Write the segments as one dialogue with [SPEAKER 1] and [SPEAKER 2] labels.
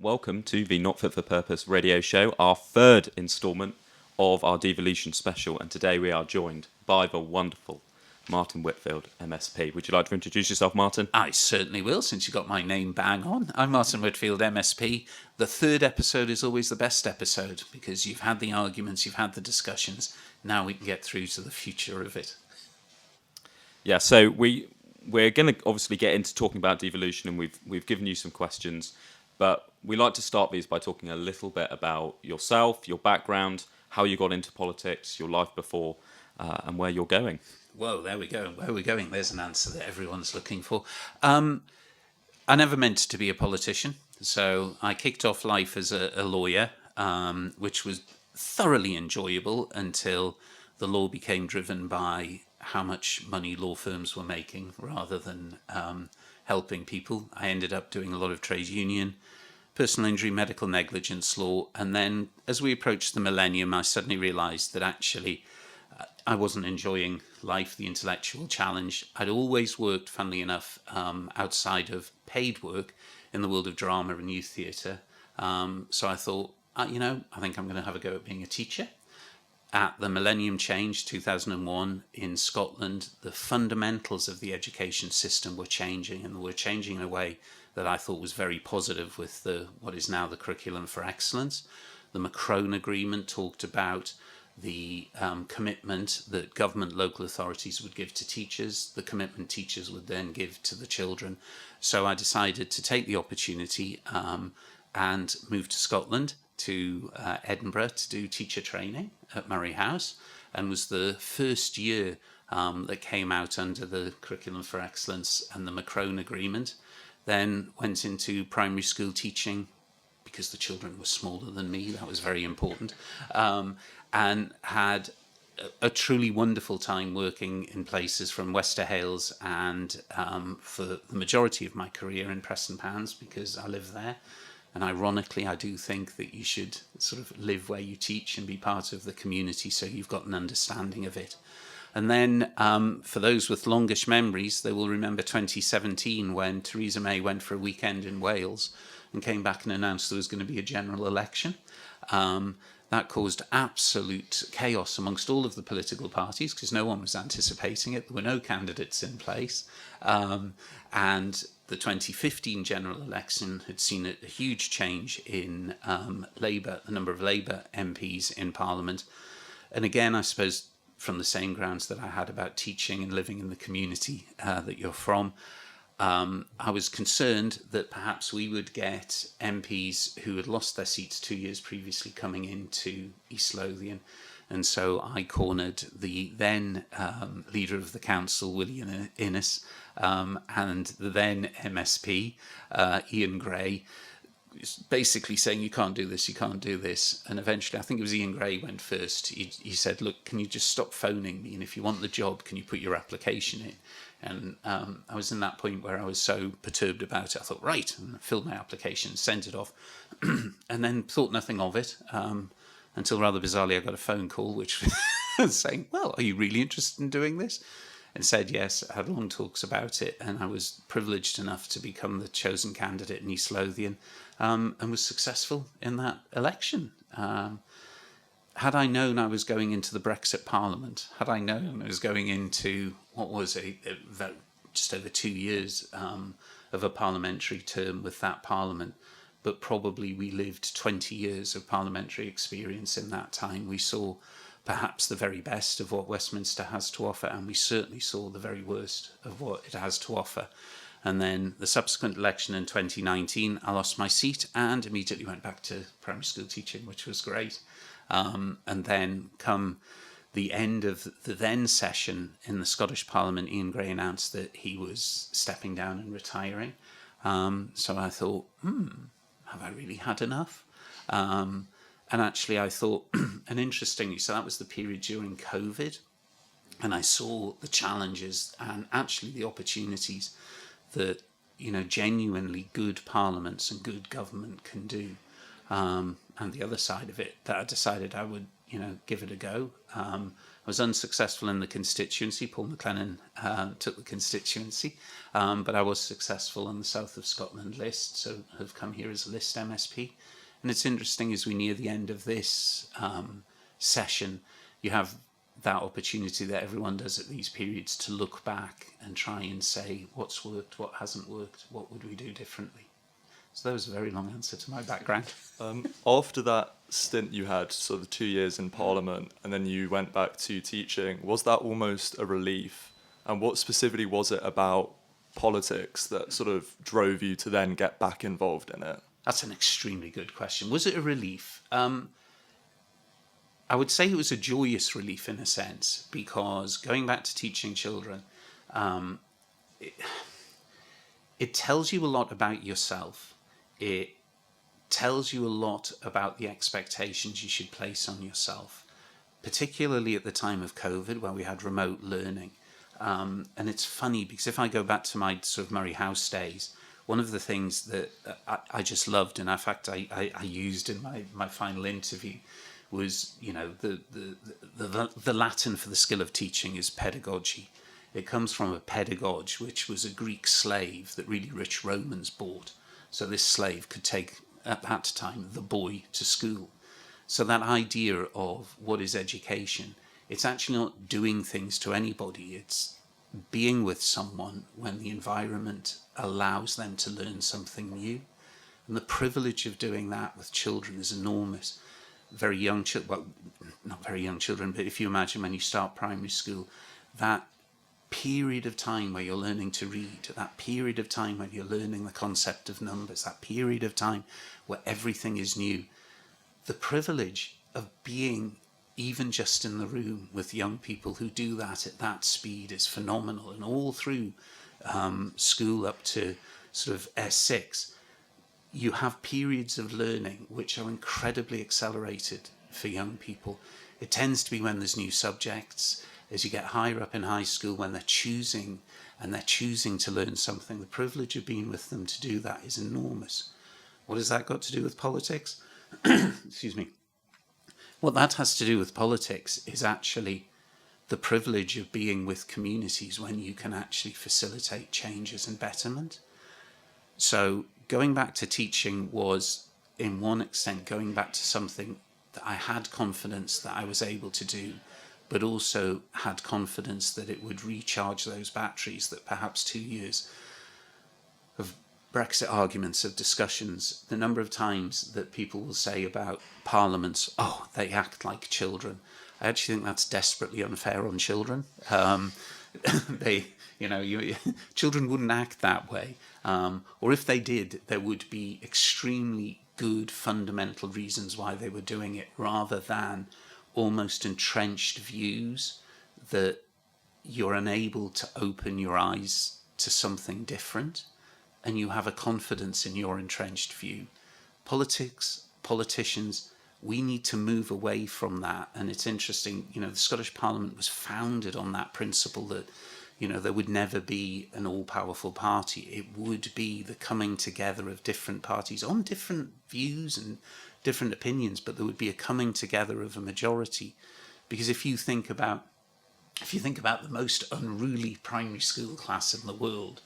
[SPEAKER 1] welcome to the Not Fit for Purpose radio show, our third instalment of our Devolution special, and today we are joined by the wonderful Martin Whitfield, MSP. Would you like to introduce yourself, Martin?
[SPEAKER 2] I certainly will, since you got my name bang on. I'm Martin Whitfield, MSP. The third episode is always the best episode because you've had the arguments, you've had the discussions. Now we can get through to the future of it.
[SPEAKER 1] Yeah, so we're going to obviously get into talking about devolution, and we've given you some questions, but we like to start these by talking a little bit about yourself, your background, how you got into politics, your life before, and where you're going.
[SPEAKER 2] Whoa, there we go. Where are we going? There's an answer that everyone's looking for. I never meant to be a politician, so I kicked off life as a lawyer, which was thoroughly enjoyable until the law became driven by how much money law firms were making rather than helping people. I ended up doing a lot of trade union, personal injury, medical negligence law, and then as we approached the millennium, I suddenly realised that actually I wasn't enjoying life, the intellectual challenge. I'd always worked, funnily enough, outside of paid work in the world of drama and youth theatre. So I thought, I think I'm going to have a go at being a teacher. At the millennium change, 2001, in Scotland, the fundamentals of the education system were changing, and were changing in a way that I thought was very positive with what is now the Curriculum for Excellence. The Macron Agreement talked about the commitment that government local authorities would give to teachers, the commitment teachers would then give to the children. So I decided to take the opportunity and move to Scotland, to Edinburgh, to do teacher training at Murray House, and was the first year that came out under the Curriculum for Excellence and the Macron Agreement. Then went into primary school teaching because the children were smaller than me. That was very important. And had a truly wonderful time working in places from Wester Hales and for the majority of my career in Preston Pans because I live there. And ironically, I do think that you should sort of live where you teach and be part of the community so you've got an understanding of it. And then for those with longish memories, they will remember 2017 when Theresa May went for a weekend in Wales and came back and announced there was going to be a general election. That caused absolute chaos amongst all of the political parties because no one was anticipating it. There were no candidates in place. And the 2015 general election had seen a huge change in Labour, the number of Labour MPs in Parliament. And again, I suppose from the same grounds that I had about teaching and living in the community that you're from, I was concerned that perhaps we would get MPs who had lost their seats 2 years previously coming into East Lothian. And so I cornered the then leader of the council, William Innes, and the then MSP, Ian Gray, basically saying, you can't do this, you can't do this. And eventually, I think it was Ian Gray went first. He said, look, can you just stop phoning me? And if you want the job, can you put your application in? And I was in that point where I was so perturbed about it. I thought, right, and I filled my application, sent it off, and then thought nothing of it until rather bizarrely I got a phone call which was saying, well, are you really interested in doing this? And said yes. I had long talks about it, and I was privileged enough to become the chosen candidate in East Lothian and was successful in that election. Had I known I was going into the Brexit Parliament, had I known I was going into what was just over 2 years of a parliamentary term with that Parliament, but probably we lived 20 years of parliamentary experience in that time. We saw perhaps the very best of what Westminster has to offer, and we certainly saw the very worst of what it has to offer. And then the subsequent election in 2019, I lost my seat and immediately went back to primary school teaching, which was great. And then come the end of the then session in the Scottish Parliament, Ian Gray announced that he was stepping down and retiring. So I thought, have I really had enough? And actually I thought, and interestingly, so that was the period during COVID, and I saw the challenges and actually the opportunities that, genuinely good parliaments and good government can do. And the other side of it, that I decided I would, give it a go. I was unsuccessful in the constituency. Paul McLennan took the constituency, but I was successful on the South of Scotland list, so have come here as a list MSP. And it's interesting, as we near the end of this session, you have that opportunity that everyone does at these periods to look back and try and say what's worked, what hasn't worked, what would we do differently. So that was a very long answer to my background.
[SPEAKER 3] After that stint you had, sort of 2 years in Parliament, and then you went back to teaching, was that almost a relief? And what specifically was it about politics that sort of drove you to then get back involved in it?
[SPEAKER 2] That's an extremely good question. Was it a relief? I would say it was a joyous relief in a sense, because going back to teaching children, it tells you a lot about yourself. It tells you a lot about the expectations you should place on yourself, particularly at the time of COVID, where we had remote learning. And it's funny, because if I go back to my sort of Murray House days, one of the things that I just loved, and in fact I used in my final interview, was, you know, the Latin for the skill of teaching is pedagogy. It comes from a pedagogue, which was a Greek slave that really rich Romans bought. So this slave could take, at that time, the boy to school. So that idea of what is education, it's actually not doing things to anybody. It's being with someone when the environment allows them to learn something new. And the privilege of doing that with children is enormous. Very young children, well, not very young children, but if you imagine when you start primary school, that period of time where you're learning to read, that period of time when you're learning the concept of numbers, that period of time where everything is new, the privilege of being even just in the room with young people who do that at that speed is phenomenal. And all through school up to sort of S6, you have periods of learning which are incredibly accelerated for young people. It tends to be when there's new subjects. As you get higher up in high school, when they're choosing to learn something, the privilege of being with them to do that is enormous. What has that got to do with politics? Excuse me. What that has to do with politics is actually the privilege of being with communities when you can actually facilitate changes and betterment. So going back to teaching was, in one extent, going back to something that I had confidence that I was able to do, but also had confidence that it would recharge those batteries that perhaps 2 years of Brexit arguments, of discussions, the number of times that people will say about parliaments, oh, they act like children. I actually think that's desperately unfair on children. Children wouldn't act that way. Or if they did, there would be extremely good fundamental reasons why they were doing it, rather than almost entrenched views that you're unable to open your eyes to something different, and you have a confidence in your entrenched view. Politicians, we need to move away from that. And it's interesting, the Scottish Parliament was founded on that principle that, there would never be an all-powerful party. It would be the coming together of different parties on different views and different opinions, but there would be a coming together of a majority. Because if you think about the most unruly primary school class in the world,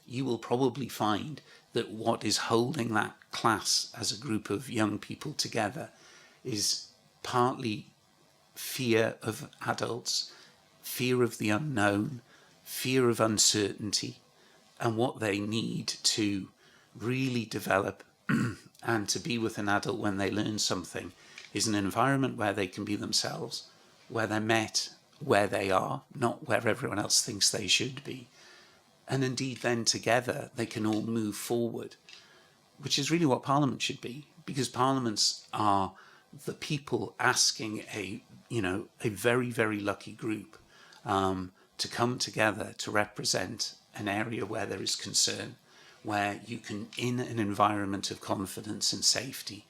[SPEAKER 2] you will probably find that what is holding that class as a group of young people together is partly fear of adults, fear of the unknown, fear of uncertainty, and what they need to really develop and to be with an adult when they learn something is an environment where they can be themselves, where they're met where they are, not where everyone else thinks they should be. And indeed then together they can all move forward, which is really what Parliament should be, because parliaments are the people asking a very, very lucky group to come together to represent an area where there is concern, where you can, in an environment of confidence and safety,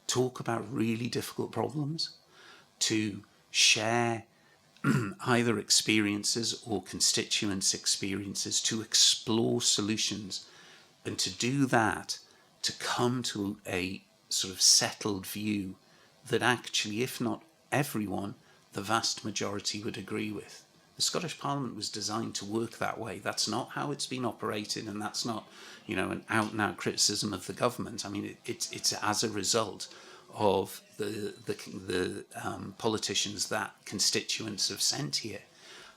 [SPEAKER 2] talk about really difficult problems, to share either experiences or constituents' experiences, to explore solutions, and to do that, to come to a sort of settled view that actually, if not everyone, the vast majority would agree with. The Scottish Parliament was designed to work that way. That's not how it's been operated, and that's not, an out-and-out criticism of the government. I mean, it's as a result of the politicians that constituents have sent here.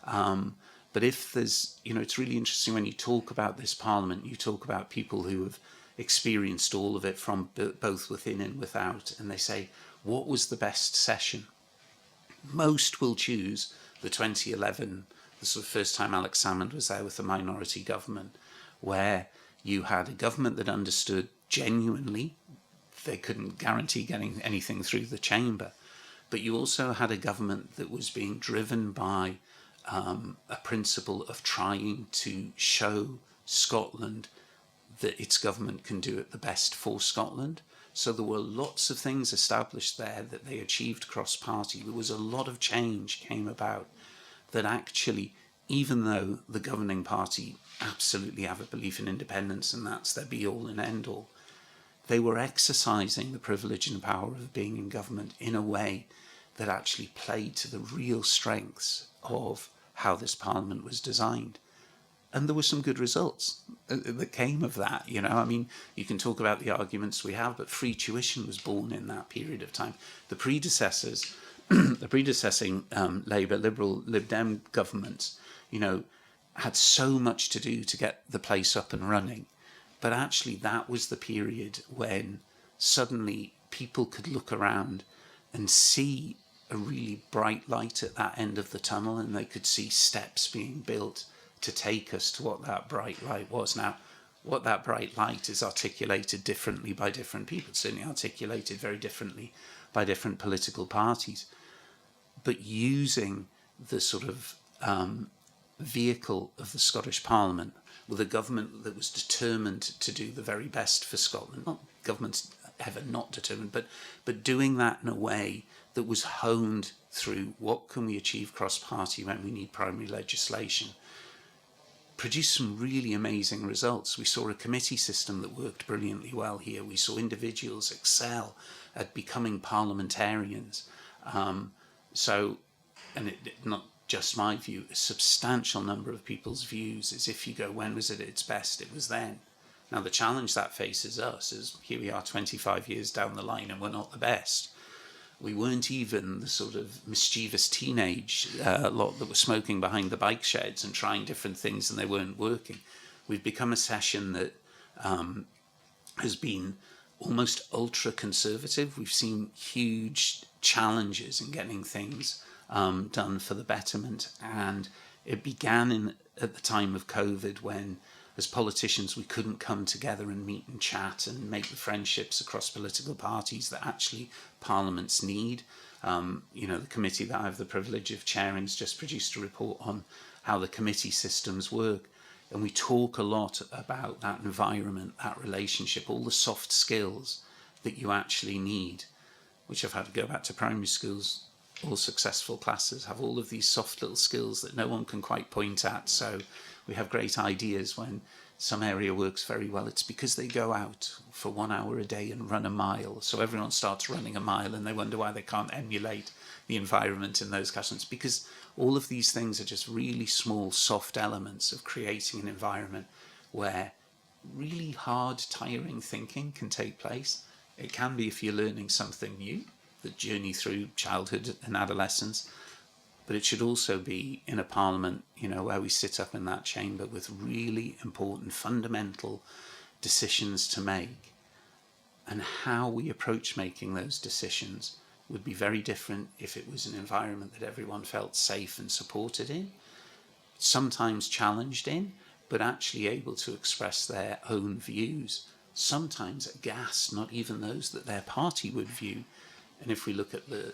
[SPEAKER 2] But if there's, it's really interesting when you talk about this Parliament, you talk about people who have experienced all of it from both within and without, and they say, what was the best session? Most will choose the 2011, the sort of first time Alex Salmond was there with the minority government, where you had a government that understood genuinely they couldn't guarantee getting anything through the chamber, but you also had a government that was being driven by a principle of trying to show Scotland that its government can do it the best for Scotland. So there were lots of things established there that they achieved cross-party. There was a lot of change came about that actually, even though the governing party absolutely have a belief in independence and that's their be-all and end-all, they were exercising the privilege and power of being in government in a way that actually played to the real strengths of how this Parliament was designed. And there were some good results that came of that, I mean, you can talk about the arguments we have, but free tuition was born in that period of time. The predecessors, the predecessing Labour, Liberal, Lib Dem governments, had so much to do to get the place up and running. But actually that was the period when suddenly people could look around and see a really bright light at that end of the tunnel, and they could see steps being built to take us to what that bright light was. Now, what that bright light is articulated differently by different people, certainly articulated very differently by different political parties. But using the sort of vehicle of the Scottish Parliament with a government that was determined to do the very best for Scotland, not governments ever not determined, but doing that in a way that was honed through what can we achieve cross-party when we need primary legislation, produced some really amazing results. We saw a committee system that worked brilliantly well here. We saw individuals excel at becoming parliamentarians. And not just my view, a substantial number of people's views is if you go, when was it at its best? It was then. Now, the challenge that faces us is here we are 25 years down the line and we're not the best. We weren't even the sort of mischievous teenage lot that were smoking behind the bike sheds and trying different things and they weren't working. We've become a session that has been almost ultra-conservative. We've seen huge challenges in getting things done for the betterment. And it began at the time of COVID when, as politicians, we couldn't come together and meet and chat and make the friendships across political parties that actually parliaments need. The committee that I have the privilege of chairing has just produced a report on how the committee systems work. And we talk a lot about that environment, that relationship, all the soft skills that you actually need, which I've had to go back to primary schools. All successful classes have all of these soft little skills that no one can quite point at. So we have great ideas when some area works very well. It's because they go out for 1 hour a day and run a mile. So everyone starts running a mile and they wonder why they can't emulate the environment in those classrooms. Because all of these things are just really small, soft elements of creating an environment where really hard, tiring thinking can take place. It can be if you're learning something new, the journey through childhood and adolescence. But it should also be in a parliament, where we sit up in that chamber with really important fundamental decisions to make. And how we approach making those decisions would be very different if it was an environment that everyone felt safe and supported in, sometimes challenged in, but actually able to express their own views, sometimes aghast, not even those that their party would view. And if we look at the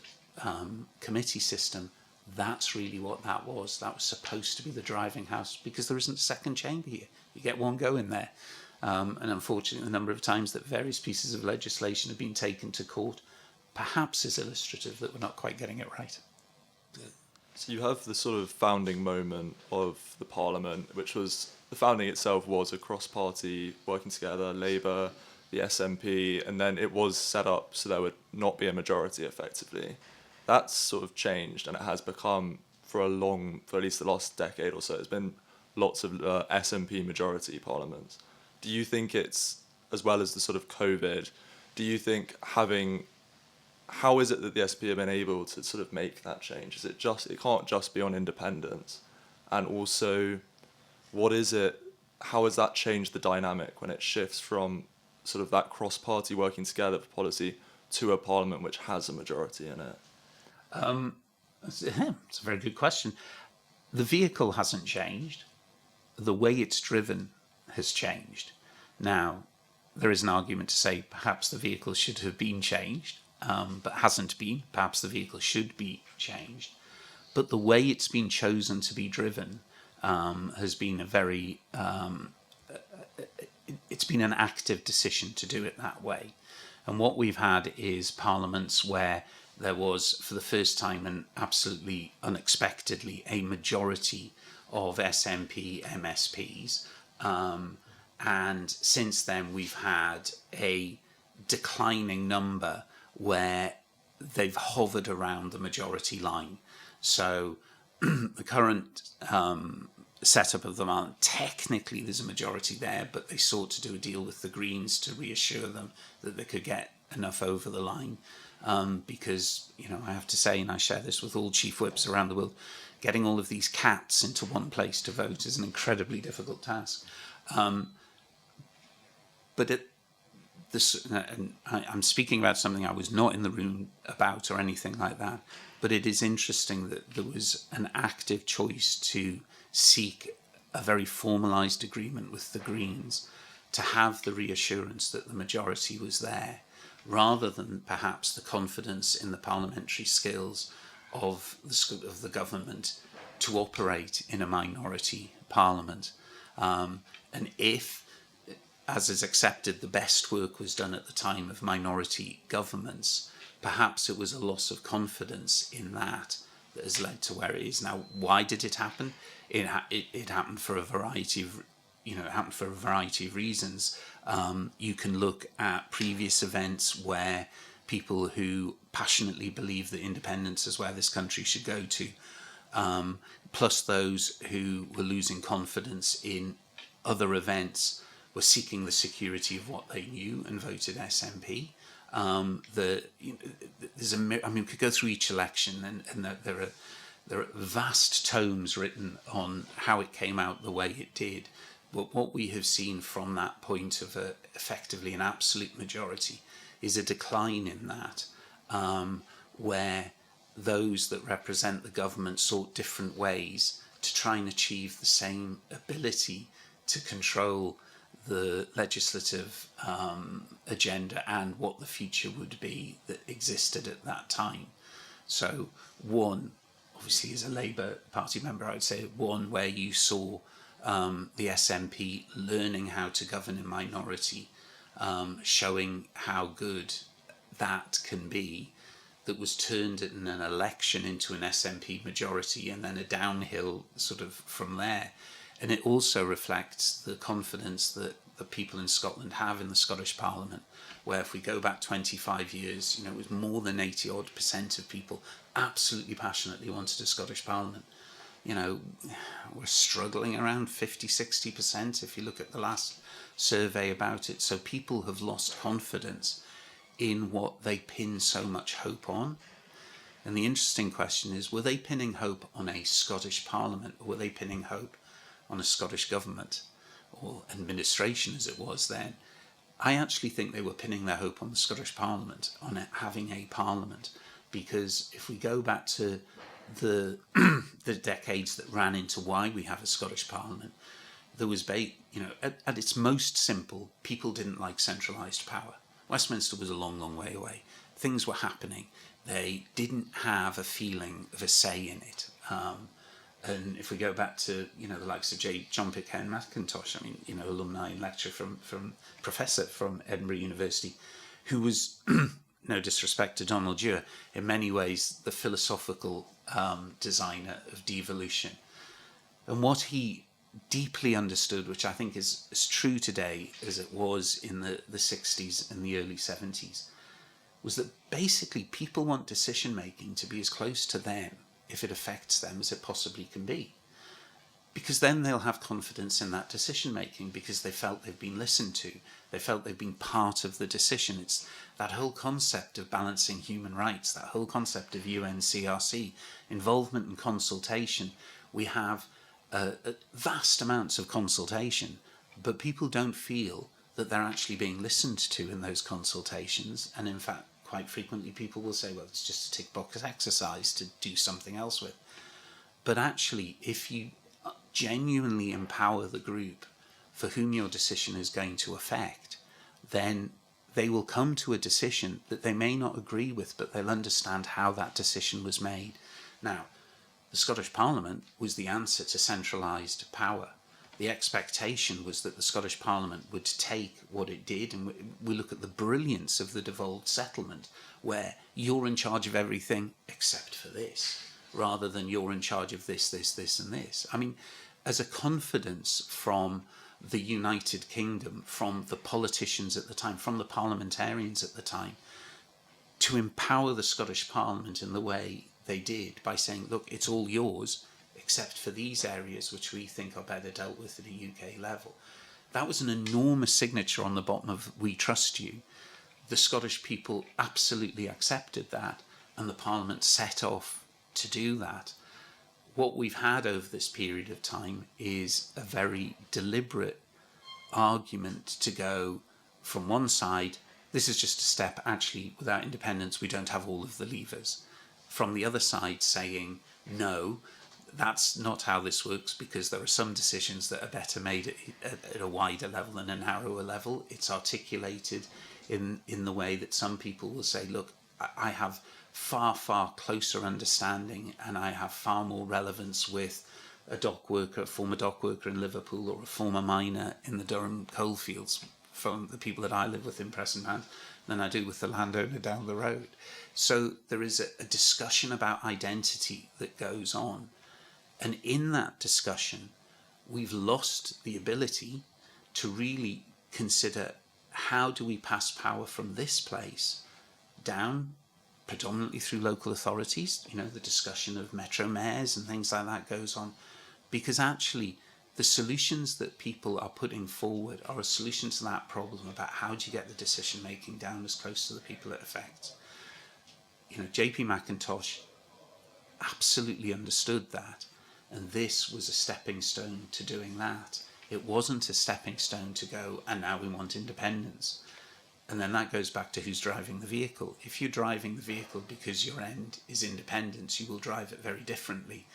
[SPEAKER 2] committee system, that's really what that was. That was supposed to be the driving house, because there isn't a second chamber here. You get one go in there. And unfortunately, the number of times that various pieces of legislation have been taken to court perhaps is illustrative that we're not quite getting it right.
[SPEAKER 3] So you have the sort of founding moment of the Parliament, which was, the founding itself was a cross-party working together, Labour, the SNP, and then it was set up so there would not be a majority effectively. that's sort of changed, and it has become for at least the last decade or so, it's been lots of SNP majority parliaments. Do you think it's, as well as the sort of COVID, do you think how is it that the SP have been able to sort of make that change? Is it it can't just be on independence? And also, how has that changed the dynamic when it shifts from sort of that cross-party working together for policy to a parliament which has a majority in it?
[SPEAKER 2] It's a very good question. The vehicle hasn't changed. The way it's driven has changed. Now, there is an argument to say perhaps the vehicle should have been changed, but hasn't been. Perhaps the vehicle should be changed. But the way it's been chosen to be driven has been it's been an active decision to do it that way. And what we've had is parliaments where there was, for the first time and absolutely unexpectedly, a majority of SNP MSPs. And since then, we've had a declining number where they've hovered around the majority line. So the current setup of them aren't technically, there's a majority there, but they sought to do a deal with the Greens to reassure them that they could get enough over the line. Because, I have to say, and I share this with all chief whips around the world, getting all of these cats into one place to vote is an incredibly difficult task. But and I'm speaking about something I was not in the room about or anything like that, but it is interesting that there was an active choice to seek a very formalised agreement with the Greens to have the reassurance that the majority was there, rather than perhaps the confidence in the parliamentary skills of the government to operate in a minority parliament. And if, as is accepted, the best work was done at the time of minority governments, perhaps it was a loss of confidence in that has led to where it is now. Why did it happen? It happened for a variety of reasons. You can look at previous events where people who passionately believe that independence is where this country should go to, plus those who were losing confidence in other events, were seeking the security of what they knew and voted SNP. We could go through each election, and there are vast tomes written on how it came out the way it did. But what we have seen from that point of effectively an absolute majority is a decline in that, where those that represent the government sought different ways to try and achieve the same ability to control the legislative agenda and what the future would be that existed at that time. So one, obviously as a Labour Party member, I would say one where you saw the SNP learning how to govern in minority, showing how good that can be, that was turned in an election into an SNP majority and then a downhill sort of from there. And it also reflects the confidence that the people in Scotland have in the Scottish Parliament, where if we go back 25 years, it was more than 80% of people absolutely passionately wanted a Scottish Parliament. We're struggling around 50-60% if you look at the last survey about it. So people have lost confidence in what they pin so much hope on. And the interesting question is, were they pinning hope on a Scottish Parliament, or were they pinning hope on a Scottish government or administration as it was then? I actually think they were pinning their hope on the Scottish Parliament, on it having a parliament, because if we go back to the decades that ran into why we have a Scottish Parliament, there was at its most simple, people didn't like centralised power. Westminster was a long, long way away. Things were happening. They didn't have a feeling of a say in it. And if we go back to, the likes of John Pitcairn Mackintosh, alumni and lecturer from professor from Edinburgh University, who was, no disrespect to Donald Dewar, in many ways the philosophical designer of devolution. And what he deeply understood, which I think is as true today as it was in the 60s and the early 70s, was that basically people want decision making to be as close to them, if it affects them, as it possibly can be. Because then they'll have confidence in that decision making, because they felt they've been listened to, they felt they've been part of the decision. It's that whole concept of balancing human rights, that whole concept of UNCRC, involvement and consultation. We have vast amounts of consultation, but people don't feel that they're actually being listened to in those consultations. And in fact, quite frequently people will say, well, it's just a tick box exercise to do something else with. But actually, if you genuinely empower the group for whom your decision is going to affect, then they will come to a decision that they may not agree with, but they'll understand how that decision was made. Now, the Scottish Parliament was the answer to centralised power. The expectation was that the Scottish Parliament would take what it did, and we look at the brilliance of the devolved settlement, where you're in charge of everything except for this, rather than you're in charge of this, this, this, and this. I mean, as a confidence from the United Kingdom, from the politicians at the time, from the parliamentarians at the time, to empower the Scottish Parliament in the way they did by saying, look, it's all yours, except for these areas which we think are better dealt with at a UK level. That was an enormous signature on the bottom of "We Trust You." The Scottish people absolutely accepted that, and the Parliament set off to do that. What we've had over this period of time is a very deliberate argument to go from one side, this is just a step, actually, without independence, we don't have all of the levers. From the other side saying, no, that's not how this works, because there are some decisions that are better made at a wider level than a narrower level. It's articulated in the way that some people will say, look, I have far, far closer understanding, and I have far more relevance with a dock worker, a former dock worker in Liverpool, or a former miner in the Durham coalfields, from the people that I live with in Prestonpans, than I do with the landowner down the road. So there is a discussion about identity that goes on. And in that discussion, we've lost the ability to really consider, how do we pass power from this place down, predominantly through local authorities? You know, the discussion of metro mayors and things like that goes on, because actually the solutions that people are putting forward are a solution to that problem about how do you get the decision making down as close to the people it affects. You know, JP McIntosh absolutely understood that, and this was a stepping stone to doing that. It wasn't a stepping stone to go, and now we want independence. And then that goes back to who's driving the vehicle. If you're driving the vehicle because your end is independence, you will drive it very differently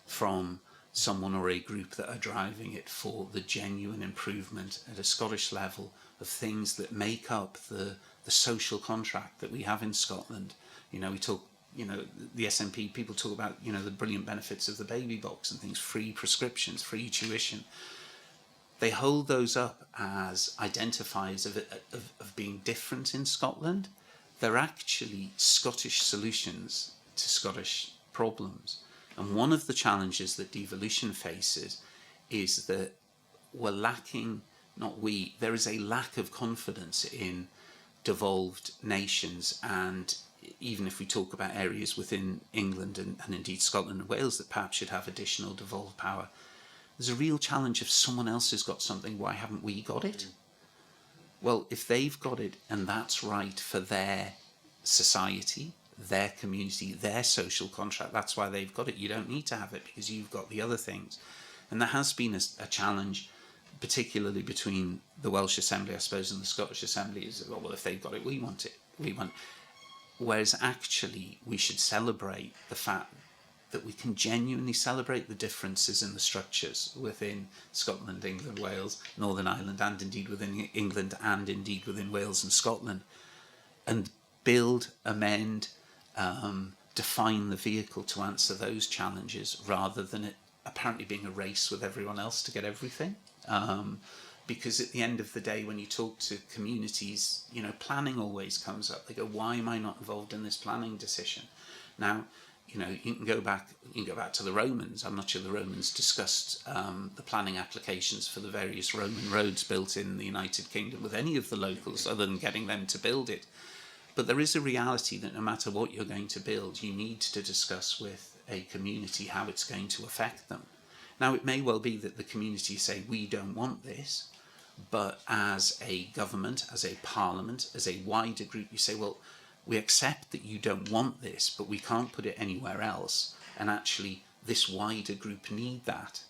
[SPEAKER 2] from someone or a group that are driving it for the genuine improvement at a Scottish level of things that make up the social contract that we have in Scotland. You know, we talk, you know, the SNP people talk about, you know, the brilliant benefits of the baby box and things, free prescriptions, free tuition. They hold those up as identifiers of being different in Scotland. They're actually Scottish solutions to Scottish problems. And one of the challenges that devolution faces is that we're lacking, there is a lack of confidence in devolved nations. And even if we talk about areas within England and indeed Scotland and Wales that perhaps should have additional devolved power, there's a real challenge. If someone else has got something, why haven't we got it? Well, if they've got it and that's right for their society, their community, their social contract, that's why they've got it. You don't need to have it because you've got the other things. And there has been a challenge, particularly between the Welsh Assembly, I suppose, and the Scottish Assembly, is, well, if they've got it, we want it. Whereas actually we should celebrate the fact that we can genuinely celebrate the differences in the structures within Scotland, England, Wales, Northern Ireland, and indeed within England, and indeed within Wales and Scotland, and build, amend, define the vehicle to answer those challenges, rather than it apparently being a race with everyone else to get everything. Because at the end of the day, when you talk to communities, you know, planning always comes up. They go, why am I not involved in this planning decision? Now, you know, you can go back to the Romans. I'm not sure the Romans discussed the planning applications for the various Roman roads built in the United Kingdom with any of the locals, other than getting them to build it. But there is a reality that no matter what you're going to build, you need to discuss with a community how it's going to affect them. Now, it may well be that the community say, we don't want this, but as a government, as a parliament, as a wider group, you say, well, we accept that you don't want this, but we can't put it anywhere else. And actually, this wider group need that.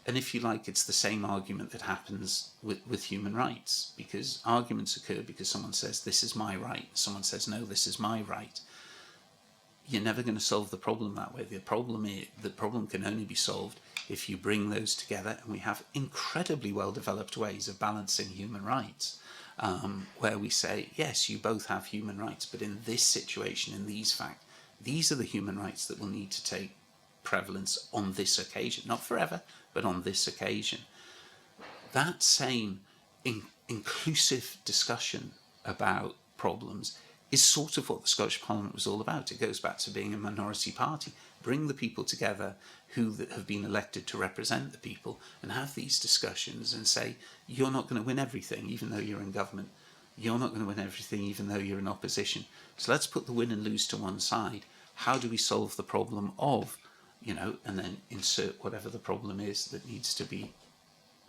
[SPEAKER 2] And if you like, it's the same argument that happens with human rights, because arguments occur because someone says, this is my right. Someone says, no, this is my right. You're never going to solve the problem that way. The problem can only be solved if you bring those together. And we have incredibly well-developed ways of balancing human rights, where we say, yes, you both have human rights, but in this situation, in these facts, these are the human rights that will need to take prevalence on this occasion, not forever, but on this occasion. That same inclusive discussion about problems is sort of what the Scottish Parliament was all about. It goes back to being a minority party. Bring the people together who have been elected to represent the people and have these discussions and say, you're not going to win everything, even though you're in government. You're not going to win everything, even though you're in opposition. So let's put the win and lose to one side. How do we solve the problem of, and then insert whatever the problem is that needs to be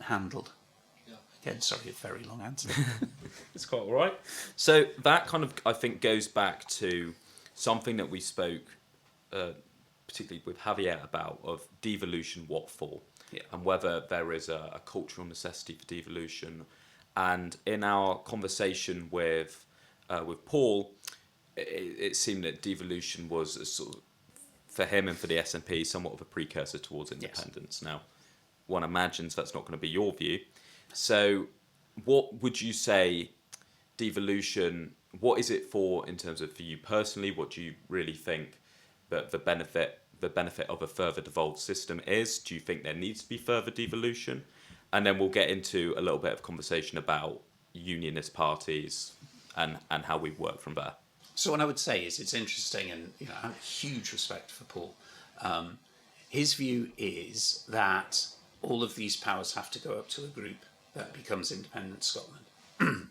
[SPEAKER 2] handled. Yeah. Again, sorry, a very long answer.
[SPEAKER 1] It's quite all right. So that kind of, I think, goes back to something that we spoke, particularly with Javier, about of devolution, what for, and whether there is a cultural necessity for devolution. And in our conversation with Paul, it seemed that devolution was a sort of, for him and for the SNP, somewhat of a precursor towards independence. Yes. Now, one imagines that's not going to be your view. So what would you say devolution, what is it for in terms of for you personally? What do you really think that the benefit of a further devolved system is? Do you think there needs to be further devolution? And then we'll get into a little bit of conversation about unionist parties and how we work from there.
[SPEAKER 2] So what I would say is it's interesting, and I have huge respect for Paul. His view is that all of these powers have to go up to a group that becomes independent Scotland.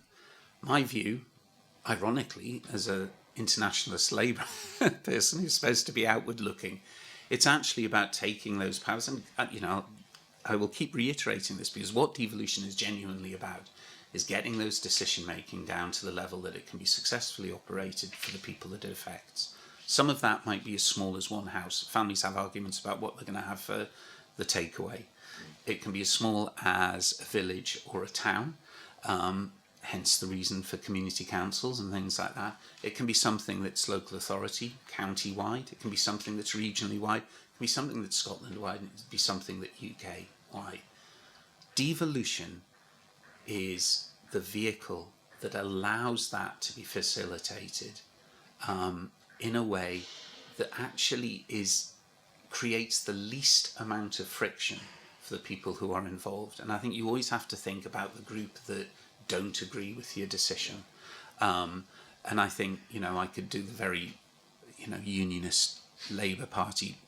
[SPEAKER 2] My view, ironically, as an internationalist Labour person who's supposed to be outward looking, it's actually about taking those powers. And I will keep reiterating this, because what devolution is genuinely about is getting those decision-making down to the level that it can be successfully operated for the people that it affects. Some of that might be as small as one house. Families have arguments about what they're going to have for the takeaway. It can be as small as a village or a town, hence the reason for community councils and things like that. It can be something that's local authority, county-wide. It can be something that's regionally wide. It can be something that's Scotland-wide. And it can be something that's UK-wide. Devolution is the vehicle that allows that to be facilitated in a way that actually creates the least amount of friction for the people who are involved. And I think you always have to think about the group that don't agree with your decision. And I think, I could do the very, Unionist Labour Party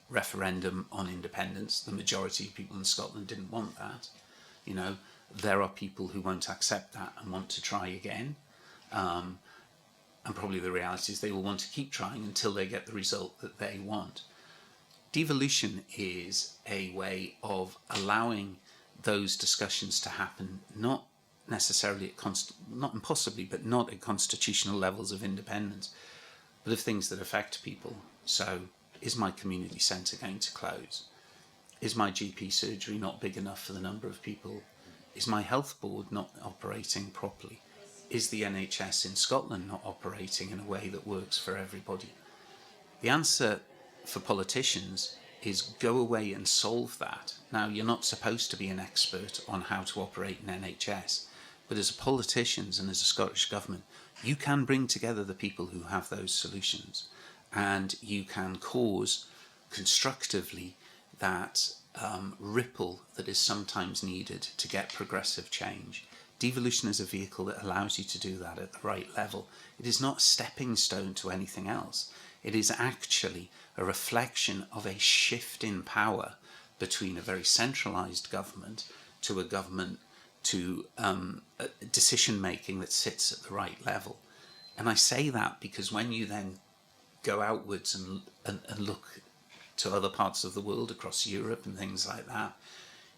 [SPEAKER 2] referendum on independence. The majority of people in Scotland didn't want that. There are people who won't accept that and want to try again. And probably the reality is they will want to keep trying until they get the result that they want. Devolution is a way of allowing those discussions to happen, not necessarily not impossibly, but not at constitutional levels of independence, but of things that affect people. So, is my community centre going to close? Is my GP surgery not big enough for the number of people? Is my health board not operating properly? Is the NHS in Scotland not operating in a way that works for everybody? The answer for politicians is go away and solve that. Now, you're not supposed to be an expert on how to operate an NHS, but as politicians and as a Scottish government, you can bring together the people who have those solutions, and you can cause constructively that ripple that is sometimes needed to get progressive change. Devolution is a vehicle that allows you to do that at the right level. It is not a stepping stone to anything else. It is actually a reflection of a shift in power between a very centralised government to a government to decision making that sits at the right level. And I say that because when you then go outwards and look to other parts of the world, across Europe and things like that,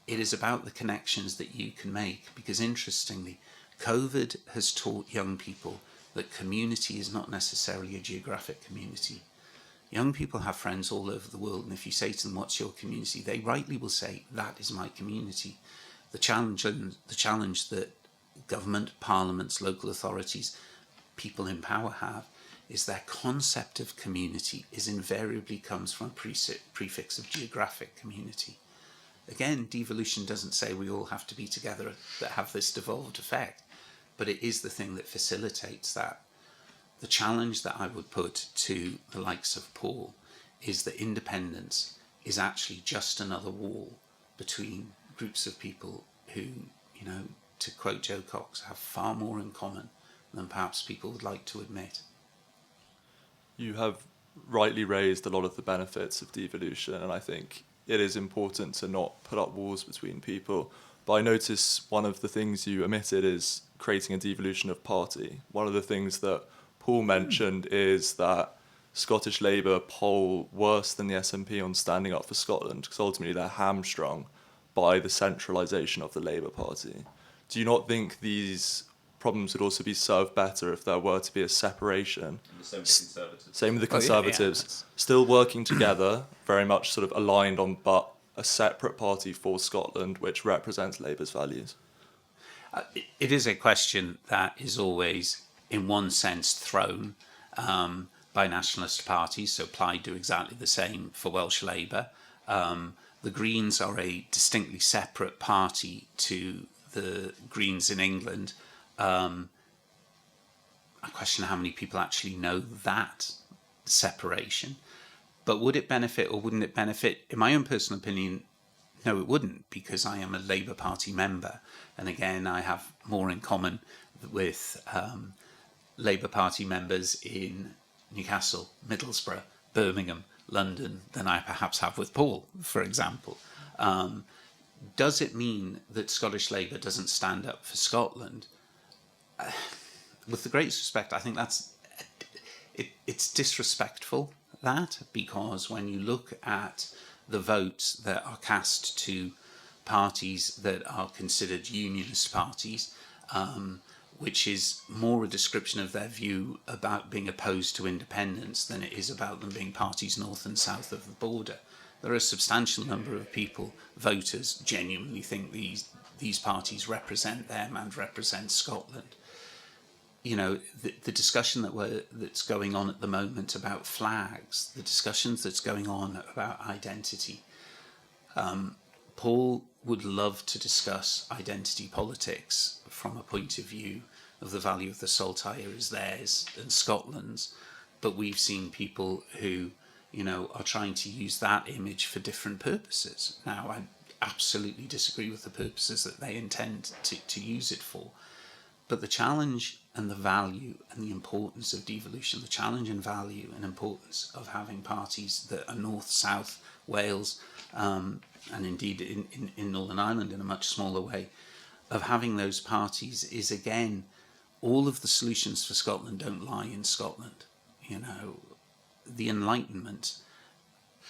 [SPEAKER 2] it is about the connections that you can make. Because interestingly, COVID has taught young people that community is not necessarily a geographic community. Young people have friends all over the world, and if you say to them, what's your community? They rightly will say, that is my community. The challenge that government, parliaments, local authorities, people in power have, is their concept of community is invariably comes from a prefix of geographic community. Again, devolution doesn't say we all have to be together that have this devolved effect, but it is the thing that facilitates that. The challenge that I would put to the likes of Paul is that independence is actually just another wall between groups of people who, you know, to quote Joe Cox, have far more in common than perhaps people would like to admit.
[SPEAKER 3] You have rightly raised a lot of the benefits of devolution, and I think it is important to not put up walls between people. But I notice one of the things you omitted is creating a devolution of party. One of the things that Paul mentioned is that Scottish Labour poll worse than the SNP on standing up for Scotland, because ultimately they're hamstrung by the centralisation of the Labour Party. Do you not think these problems would also be served better if there were to be a separation?
[SPEAKER 1] And the same with the Conservatives.
[SPEAKER 3] Same with the
[SPEAKER 2] Oh, yeah,
[SPEAKER 3] Conservatives, still working together, very much sort of aligned on, but a separate party for Scotland which represents Labour's values.
[SPEAKER 2] It is a question that is always, in one sense, thrown by nationalist parties, so Plaid do exactly the same for Welsh Labour. The Greens are a distinctly separate party to the Greens in England. I question how many people actually know that separation. But would it benefit or wouldn't it benefit? In my own personal opinion, no, it wouldn't, because I am a Labour Party member. And again, I have more in common with Labour Party members in Newcastle, Middlesbrough, Birmingham, London than I perhaps have with Paul, for example. Does it mean that Scottish Labour doesn't stand up for Scotland? With the greatest respect, I think it's disrespectful, that, because when you look at the votes that are cast to parties that are considered unionist parties, which is more a description of their view about being opposed to independence than it is about them being parties north and south of the border. There are a substantial number of people, voters, genuinely think these parties represent them and represent Scotland. You know, the discussion that's going on at the moment about flags, the discussions that's going on about identity. Paul would love to discuss identity politics from a point of view of the value of the saltire is theirs and Scotland's, but we've seen people who, you know, are trying to use that image for different purposes. Now, I absolutely disagree with the purposes that they intend to use it for. But the challenge and the value and the importance of devolution, the challenge and value and importance of having parties that are North, South, Wales, and indeed in Northern Ireland in a much smaller way, of having those parties is, again, all of the solutions for Scotland don't lie in Scotland. You know, the Enlightenment,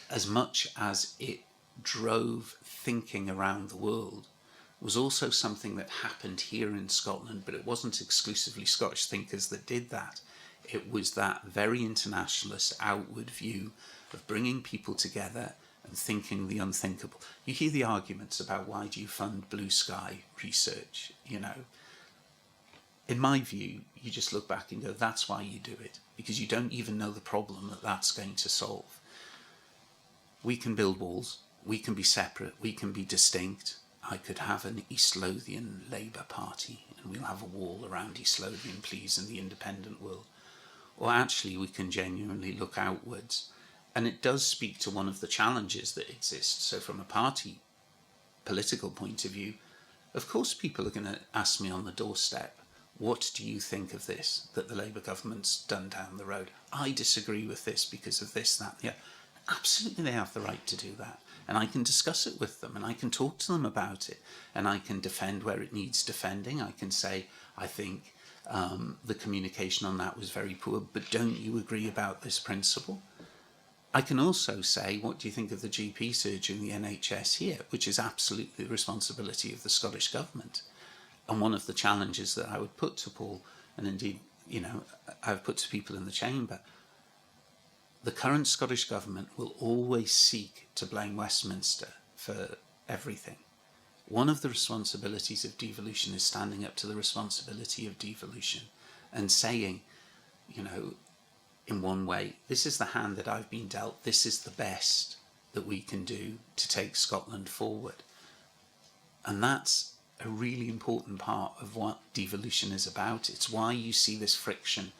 [SPEAKER 2] as much as it drove thinking around the world, was also something that happened here in Scotland, but it wasn't exclusively Scottish thinkers that did that. It was that very internationalist outward view of bringing people together and thinking the unthinkable. You hear the arguments about why do you fund blue sky research, you know. In my view, you just look back and go, that's why you do it, because you don't even know the problem that that's going to solve. We can build walls, we can be separate, we can be distinct. I could have an East Lothian Labour Party and we'll have a wall around East Lothian, please, in the independent world. Or actually we can genuinely look outwards. And it does speak to one of the challenges that exist. So from a party political point of view, of course people are going to ask me on the doorstep, what do you think of this that the Labour government's done down the road? I disagree with this because of this, that, yeah. Absolutely, they have the right to do that. And I can discuss it with them and I can talk to them about it and I can defend where it needs defending. I can say, I think The communication on that was very poor. But don't you agree about this principle? I can also say, what do you think of the GP surgery in the NHS here, which is absolutely the responsibility of the Scottish Government? And one of the challenges that I would put to Paul, and indeed, I've put to people in the chamber, the current Scottish Government will always seek to blame Westminster for everything. One of the responsibilities of devolution is standing up to the responsibility of devolution and saying, in one way, this is the hand that I've been dealt, this is the best that we can do to take Scotland forward. And that's a really important part of what devolution is about. It's why you see this friction,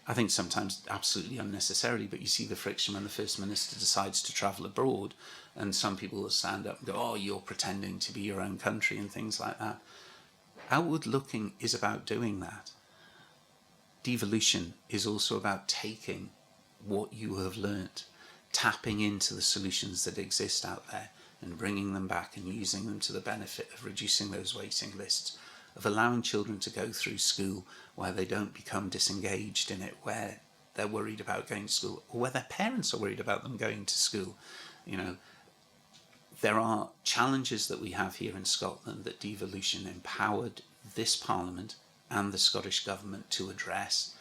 [SPEAKER 2] I think sometimes absolutely unnecessarily, but you see the friction when the First Minister decides to travel abroad, and some people will stand up and go, oh, you're pretending to be your own country and things like that. Outward looking is about doing that. Devolution is also about taking what you have learnt, tapping into the solutions that exist out there and bringing them back and using them to the benefit of reducing those waiting lists, of allowing children to go through school where they don't become disengaged in it, where they're worried about going to school, or where their parents are worried about them going to school. There are challenges that we have here in Scotland that devolution empowered this Parliament and the Scottish Government to address,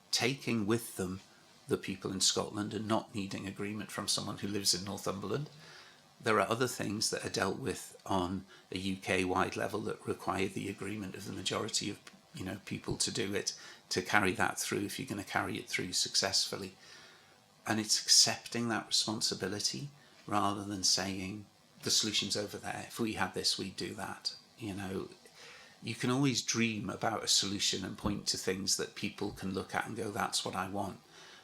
[SPEAKER 2] taking with them the people in Scotland and not needing agreement from someone who lives in Northumberland. There are other things that are dealt with on a UK-wide level that require the agreement of the majority of people to do it, to carry that through if you're going to carry it through successfully. And it's accepting that responsibility rather than saying, the solution's over there. If we had this, we'd do that. You can always dream about a solution and point to things that people can look at and go, that's what I want.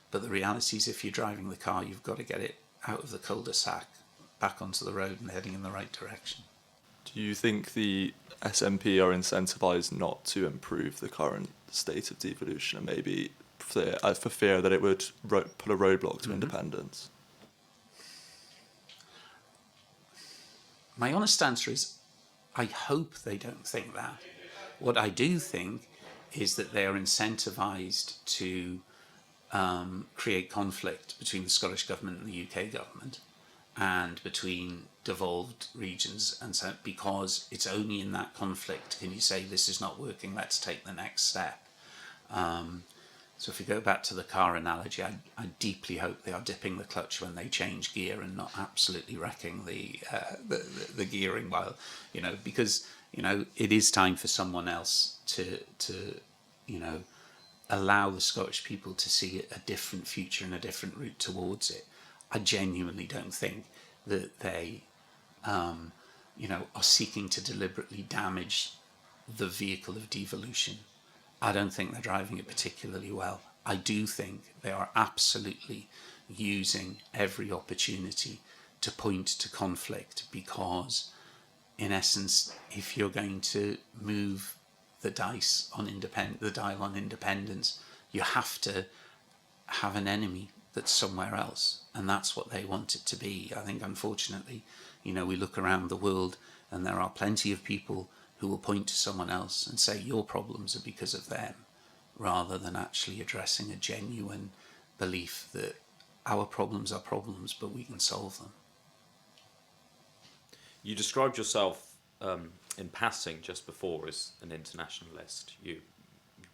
[SPEAKER 2] But the reality is, if you're driving the car, you've got to get it out of the cul-de-sac, back onto the road and heading in the right direction.
[SPEAKER 3] Do you think the SNP are incentivised not to improve the current state of devolution, and maybe for fear that it would put a roadblock to independence?
[SPEAKER 2] My honest answer is, I hope they don't think that. What I do think is that they are incentivised to create conflict between the Scottish Government and the UK Government, and between devolved regions, and so because it's only in that conflict can you say, this is not working, let's take the next step. So if we go back to the car analogy, I deeply hope they are dipping the clutch when they change gear and not absolutely wrecking the gearing while, because it is time for someone else to allow the Scottish people to see a different future and a different route towards it. I genuinely don't think that they, are seeking to deliberately damage the vehicle of devolution. I don't think they're driving it particularly well. I do think they are absolutely using every opportunity to point to conflict, because, in essence, if you're going to move the dice on the dial on independence, you have to have an enemy that's somewhere else, and that's what they want it to be. I think, unfortunately, we look around the world and there are plenty of people who will point to someone else and say your problems are because of them, rather than actually addressing a genuine belief that our problems are problems, but we can solve them.
[SPEAKER 1] You described yourself in passing just before as an internationalist. You're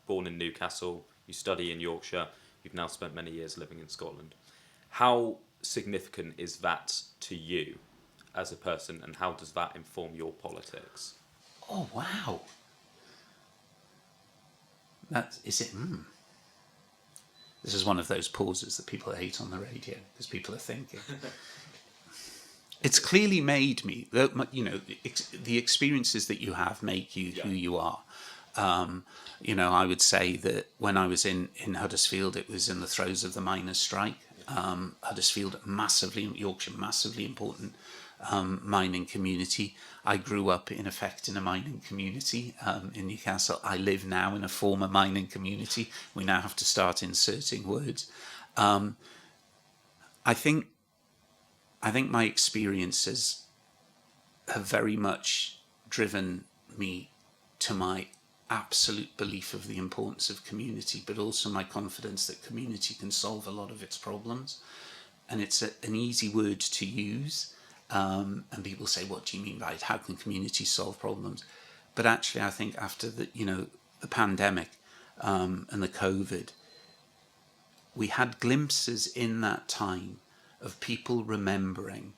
[SPEAKER 1] born in Newcastle, you study in Yorkshire, you've now spent many years living in Scotland. How significant is that to you as a person, and how does that inform your politics?
[SPEAKER 2] Oh, wow. This is one of those pauses that people hate on the radio, because people are thinking. It's clearly made me, the experiences that you have make you who you are. I would say that when I was in Huddersfield, it was in the throes of the miners' strike. Huddersfield, Yorkshire, massively important mining community. I grew up, in effect, in a mining community in Newcastle. I live now in a former mining community. We now have to start inserting words. I think my experiences have very much driven me to my absolute belief of the importance of community, but also my confidence that community can solve a lot of its problems. And it's an easy word to use, and people say, what do you mean by it? How can community solve problems? But actually, I think after the the pandemic and the COVID, we had glimpses in that time of people remembering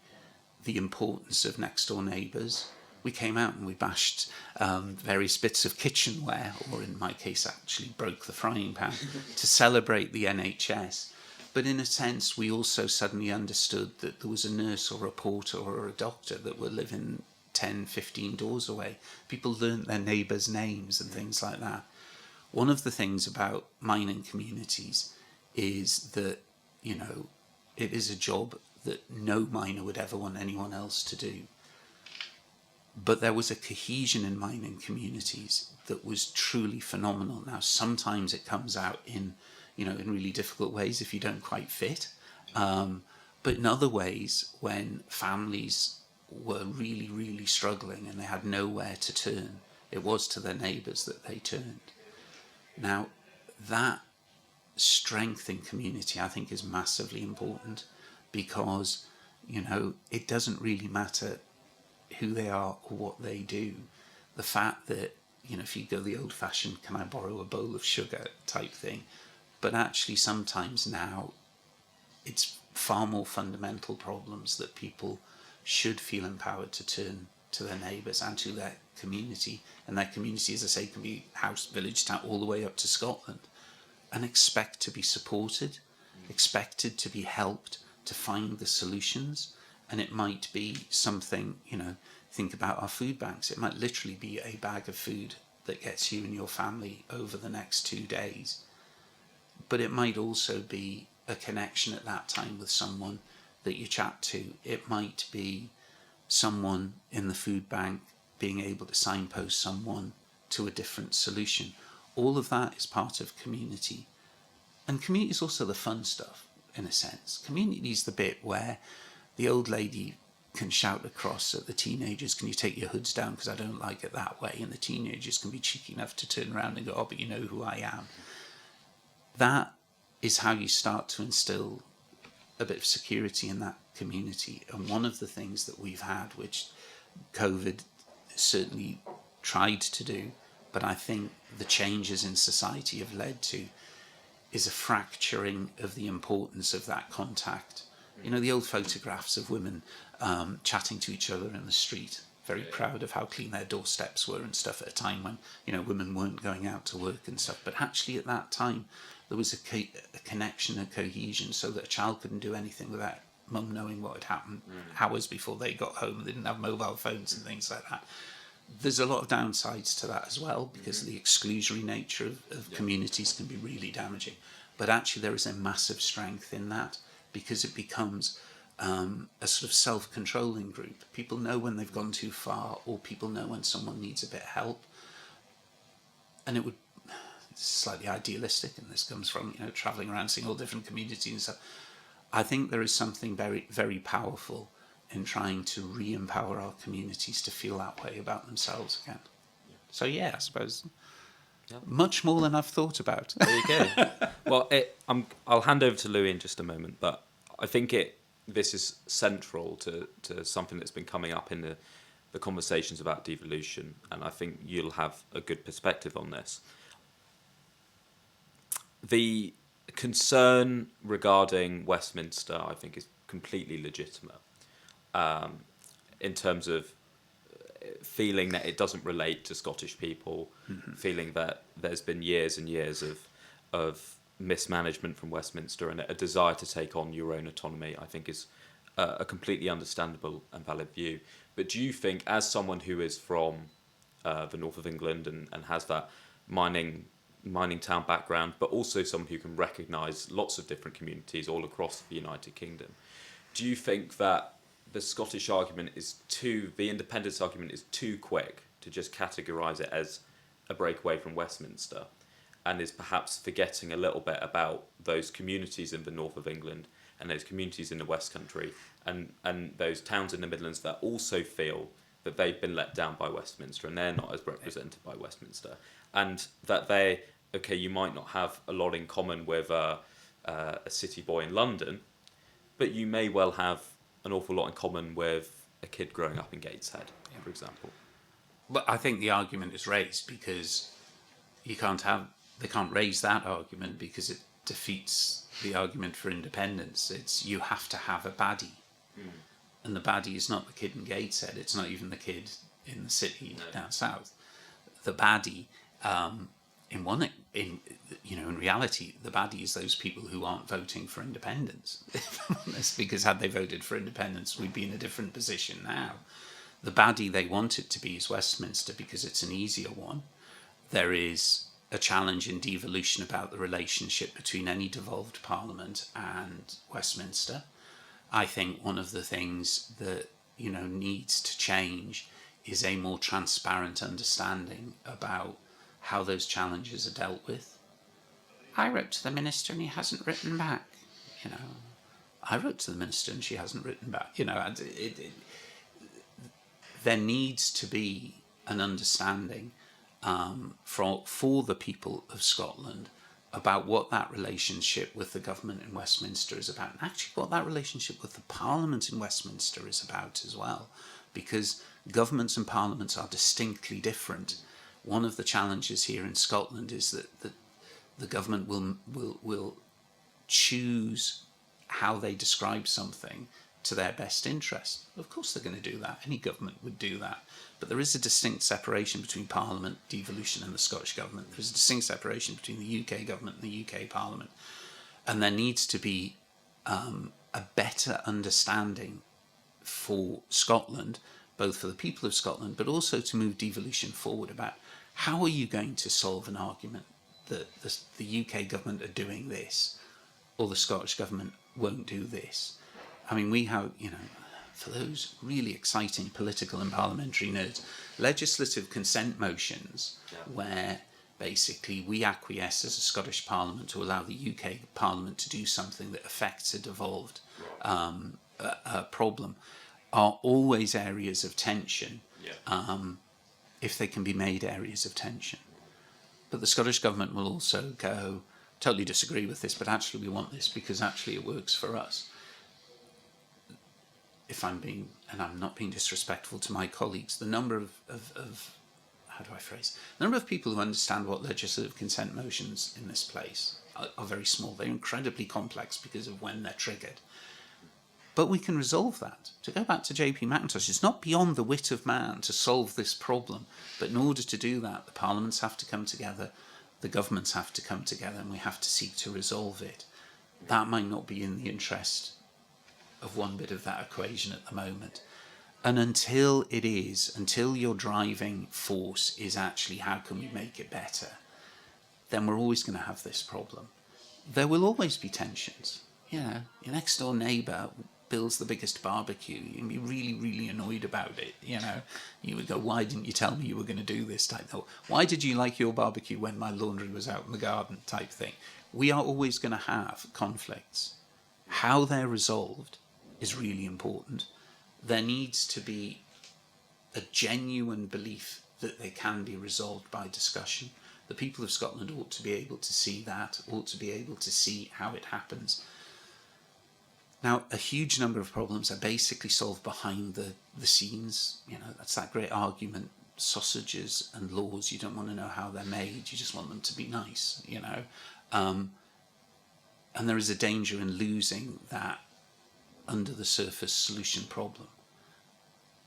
[SPEAKER 2] the importance of next door neighbours. We came out and we bashed various bits of kitchenware, or in my case actually broke the frying pan, to celebrate the NHS. But in a sense, we also suddenly understood that there was a nurse or a porter or a doctor that were living 10, 15 doors away. People learnt their neighbours' names and things like that. One of the things about mining communities is that, it is a job that no miner would ever want anyone else to do. But there was a cohesion in mining communities that was truly phenomenal. Now, sometimes it comes out in really difficult ways if you don't quite fit. But in other ways, when families were really, really struggling and they had nowhere to turn, it was to their neighbours that they turned. Now, that strength in community, I think, is massively important, because, it doesn't really matter who they are or what they do. The fact that, if you go the old-fashioned, can I borrow a bowl of sugar type thing, but actually sometimes now it's far more fundamental problems that people should feel empowered to turn to their neighbours and to their community. And their community, as I say, can be house, village, town, all the way up to Scotland, and expect to be supported, expected to be helped to find the solutions. And it might be something, think about our food banks. It might literally be a bag of food that gets you and your family over the next 2 days. But it might also be a connection at that time with someone that you chat to. It might be someone in the food bank being able to signpost someone to a different solution. All of that is part of community. And community is also the fun stuff, in a sense. Community is the bit where the old lady can shout across at the teenagers, can you take your hoods down because I don't like it that way? And the teenagers can be cheeky enough to turn around and go, oh, but you know who I am. That is how you start to instill a bit of security in that community. And one of the things that we've had, which COVID certainly tried to do, but I think the changes in society have led to, is a fracturing of the importance of that contact. The old photographs of women chatting to each other in the street, very proud of how clean their doorsteps were and stuff, at a time when, women weren't going out to work and stuff. But actually at that time, there was a connection, a cohesion, so that a child couldn't do anything without mum knowing what had happened hours before they got home. They didn't have mobile phones and things like that. There's a lot of downsides to that as well, because the exclusionary nature of communities can be really damaging. But actually there is a massive strength in that, because it becomes a sort of self-controlling group. People know when they've gone too far, or people know when someone needs a bit of help. And it's slightly idealistic, and this comes from, travelling around seeing all different communities and stuff. I think there is something very, very powerful in trying to re-empower our communities to feel that way about themselves again. So yeah, I suppose much more than I've thought about.
[SPEAKER 1] There you go. Well, I'll hand over to Louis in just a moment, but I think this is central to something that's been coming up in the conversations about devolution, and I think you'll have a good perspective on this. The concern regarding Westminster, I think, is completely legitimate, in terms of feeling that it doesn't relate to Scottish people, feeling that there's been years and years of mismanagement from Westminster, and a desire to take on your own autonomy, I think, is a completely understandable and valid view. But do you think, as someone who is from the north of England and has that mining town background, but also someone who can recognise lots of different communities all across the United Kingdom, do you think that the Scottish argument the independence argument is too quick to just categorise it as a breakaway from Westminster, and is perhaps forgetting a little bit about those communities in the north of England and those communities in the West Country and those towns in the Midlands that also feel that they've been let down by Westminster and they're not as represented by Westminster? and that you might not have a lot in common with a city boy in London, but you may well have an awful lot in common with a kid growing up in Gateshead, for example.
[SPEAKER 2] But I think the argument is raised because they can't raise that argument because it defeats the argument for independence. It's you have to have a baddie. And the baddie is not the kid in Gateshead. It's not even the kid in the city down south. The baddie, in reality, the baddie is those people who aren't voting for independence. If I'm honest, because had they voted for independence, we'd be in a different position now. The baddie they want it to be is Westminster because it's an easier one. There is a challenge in devolution about the relationship between any devolved parliament and Westminster. I think one of the things that needs to change is a more transparent understanding about how those challenges are dealt with. I wrote to the minister and he hasn't written back. I wrote to the minister and she hasn't written back. There needs to be an understanding for the people of Scotland about what that relationship with the government in Westminster is about, and actually what that relationship with the Parliament in Westminster is about as well, because governments and parliaments are distinctly different. One of the challenges here in Scotland is that the government will choose how they describe something to their best interest. Of course they're going to do that. Any government would do that. But there is a distinct separation between Parliament, devolution and the Scottish Government. There's a distinct separation between the UK Government and the UK Parliament. And there needs to be a better understanding for Scotland, both for the people of Scotland, but also to move devolution forward about how are you going to solve an argument that the UK Government are doing this or the Scottish Government won't do this. I mean, we have, for those really exciting political and parliamentary nerds, legislative consent motions where basically we acquiesce as a Scottish Parliament to allow the UK Parliament to do something that affects a devolved problem are always areas of tension if they can be made areas of tension. But the Scottish Government will also go, totally disagree with this, but actually we want this because actually it works for us. If I'm not being disrespectful to my colleagues, the number of how do I phrase? The number of people who understand what legislative consent motions in this place are very small. They're incredibly complex because of when they're triggered. But we can resolve that. To go back to JP Mackintosh, it's not beyond the wit of man to solve this problem. But in order to do that, the parliaments have to come together, the governments have to come together, and we have to seek to resolve it. That might not be in the interest of one bit of that equation at the moment. And until your driving force is actually how can we make it better, then we're always going to have this problem. There will always be tensions. Your next door neighbour builds the biggest barbecue. You can be really, really annoyed about it. You would go, why didn't you tell me you were going to do this type thing? Why did you like your barbecue when my laundry was out in the garden type thing? We are always going to have conflicts. How they're resolved is really important. There needs to be a genuine belief that they can be resolved by discussion. The people of Scotland ought to be able to see that, ought to be able to see how it happens. Now, a huge number of problems are basically solved behind the scenes. That's that great argument, sausages and laws, you don't want to know how they're made, you just want them to be nice, And there is a danger in losing that under the surface solution problem.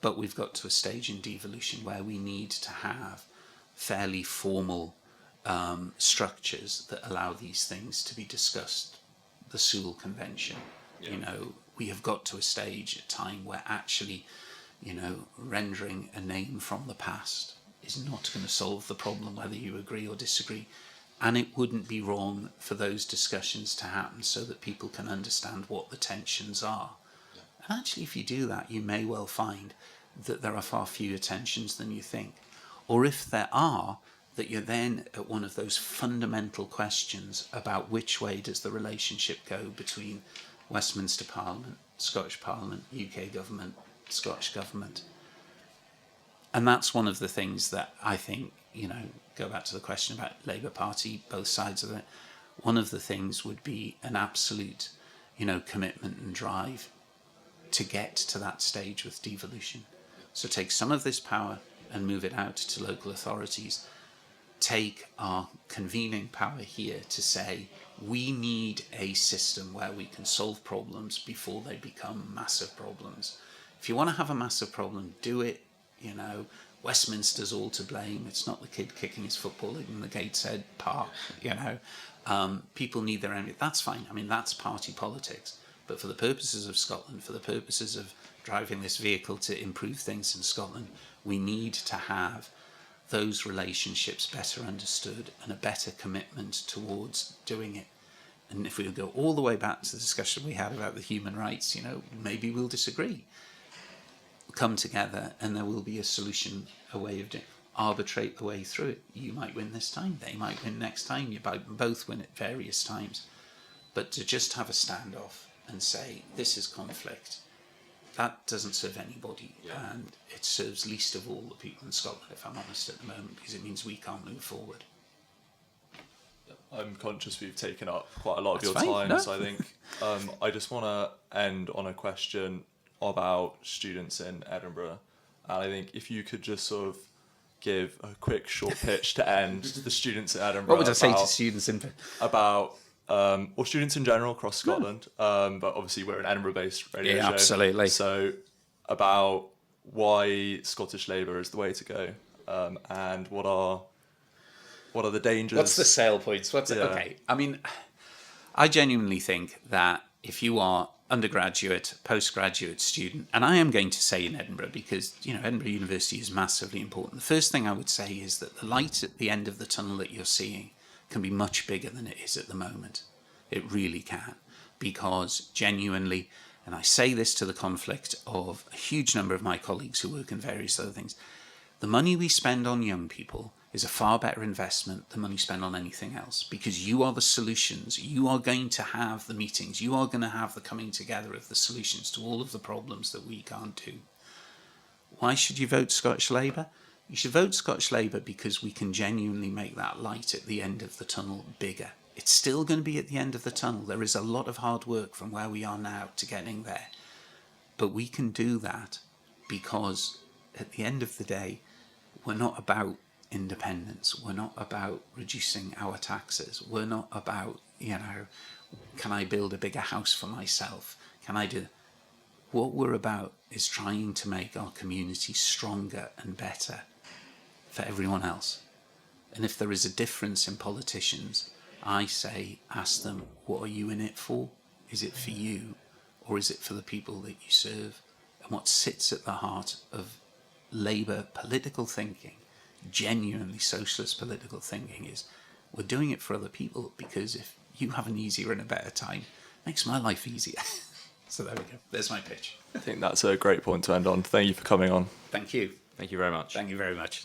[SPEAKER 2] But we've got to a stage in devolution where we need to have fairly formal structures that allow these things to be discussed. The Sewell Convention, we have got to a stage at time where actually, rendering a name from the past is not going to solve the problem, whether you agree or disagree. And it wouldn't be wrong for those discussions to happen so that people can understand what the tensions are. Yeah. And actually, if you do that, you may well find that there are far fewer tensions than you think. Or if there are, that you're then at one of those fundamental questions about which way does the relationship go between Westminster Parliament, Scottish Parliament, UK Government, Scottish Government. And that's one of the things that I think go back to the question about Labour Party, both sides of it, one of the things would be an absolute, commitment and drive to get to that stage with devolution. So take some of this power and move it out to local authorities. Take our convening power here to say, we need a system where we can solve problems before they become massive problems. If you want to have a massive problem, do it. Westminster's all to blame. It's not the kid kicking his football in the Gateshead Park. People need their own. That's fine. I mean, that's party politics. But for the purposes of Scotland, for the purposes of driving this vehicle to improve things in Scotland, we need to have those relationships better understood and a better commitment towards doing it. And if we go all the way back to the discussion we had about the human rights, maybe we'll disagree. Come together and there will be a solution, a way of doing it. Arbitrate the way through it. You might win this time, they might win next time, you might both win at various times. But to just have a standoff and say, this is conflict, that doesn't serve anybody, and it serves least of all the people in Scotland, if I'm honest, at the moment, because it means we can't move forward.
[SPEAKER 3] I'm conscious we've taken up quite a lot of your
[SPEAKER 2] That's
[SPEAKER 3] time,
[SPEAKER 2] fine,
[SPEAKER 3] so I think I just want to end on a question about students in Edinburgh, and I think if you could just sort of give a quick short pitch to end to the students in Edinburgh.
[SPEAKER 2] What would I say to students in
[SPEAKER 3] about or students in general across Scotland, but obviously we're an Edinburgh-based radio show.
[SPEAKER 2] Absolutely.
[SPEAKER 3] So about why Scottish Labour is the way to go, and what are the dangers?
[SPEAKER 2] What's the sale points? Okay. I mean, I genuinely think that if you are undergraduate, postgraduate student, and I am going to say in Edinburgh because Edinburgh University is massively important. The first thing I would say is that the light at the end of the tunnel that you're seeing can be much bigger than it is at the moment. It really can, because genuinely, and I say this to the conflict of a huge number of my colleagues who work in various other things, the money we spend on young people is a far better investment than money spent on anything else, because you are the solutions. You are going to have the meetings. You are going to have the coming together of the solutions to all of the problems that we can't do. Why should you vote Scottish Labour? You should vote Scottish Labour because we can genuinely make that light at the end of the tunnel bigger. It's still going to be at the end of the tunnel. There is a lot of hard work from where we are now to getting there. But we can do that because at the end of the day, we're not about independence. We're not about reducing our taxes. We're not about, can I build a bigger house for myself? Can I do... What we're about is trying to make our community stronger and better for everyone else. And if there is a difference in politicians, I say, ask them, what are you in it for? Is it for you, or is it for the people that you serve? And what sits at the heart of Labour political thinking, genuinely socialist political thinking, is we're doing it for other people, because if you have an easier and a better time, it makes my life easier. So there we go. There's my pitch.
[SPEAKER 3] I think that's a great point to end on. Thank you for coming on.
[SPEAKER 2] Thank you.
[SPEAKER 1] Thank you very much.
[SPEAKER 2] Thank you very much.